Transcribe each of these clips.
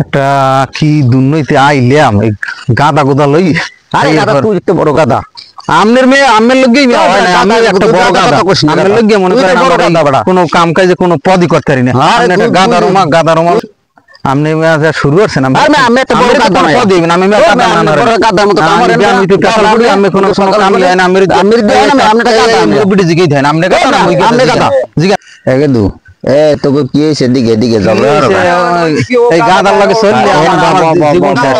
একটা কি দুর্নইতে আইলাম এই গাদা গোদা লই। আরে গাদা তুই তো বড় গাদা। আমনের মেয়ে আমের লগেই বিয়া হয় না, আমি একটা বড় গাদা আমের লগে মনে করেন আমরা কোনো কাম কাজে কোনো পদই করতে পারি না। আপনি একটা গাদা রমা আমনে শুরু করছেন আমি একটা বড় গাদা পদ দিবেন আমি গাদা না বড় গাদার মতো কামড়েন না। আমি তো টাকা করি আমি কোনো কাম হয় না। আমি দেই না আপনি গাদা আমি বিডি জিগাই দেন আপনি গাদা না মই গাদা জিগা এগে দু এ তোকে কি হইছে দিকে দিকে যাবে এই গাদার লাগে চললে আমার জীবন শেষ।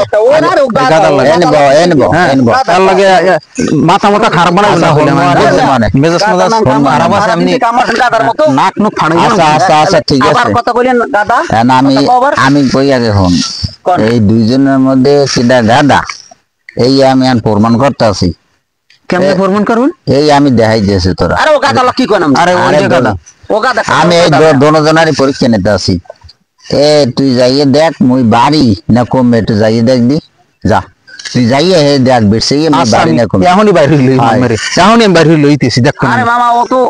গাদার লাগে এনে বউ তার লাগে মাথা মাথা খারাপ বানাই না হইলে মানে মেজাজ মেজাজ খারাপ আছে আপনি গাদার মতো নাক নুক ফাড়াই। আচ্ছা ঠিক আছে আবার কথা কইলেন গাদা না আমি কই আগে হন এই দুইজনের মধ্যে কিডা গাদা এই আমি আন প্রমাণ করতেছি। কেমনে প্রমাণ করবেন? এই আমি দেখাই দিয়েছি তোরা। আরে ও গাদা কি কইনাম? আরে ও গাদা ও গাদা আমি এই দোনোজনারই পরীক্ষা নিতে আসি। এ তুই যাইয়ে দেখ মুই বাড়ি না কমে তুই যাইয়ে দেখ দি যা তুই যাইয়ে হে দেখ বেশি আমি বাড়ি না কমে এখনই বাইরে হইলই মেরে এখনই আমি বাইরে হইলইতেছি দেখো। আরে মামা ও তো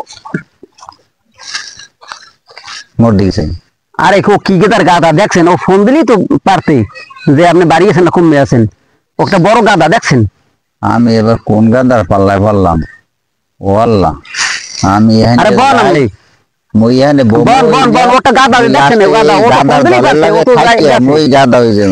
মোর দিছে। আরে কো কি গেদার গাদা দেখছেন? ও ফোন দিলি তো পারতে যে আপনি বাড়ি আছেন না কমে আছেন। ওটা বড় গাদা দেখছেন। আমি এবার কোন গাদার পাল্লায় পড়লাম ও আল্লাহ। আমি আরে বল আমি মই এখানে বল ওটা গাদা দেখছেন গাদা ও তো ফোন দিলি পারতে ও তো যাই মই গাদা হইছে।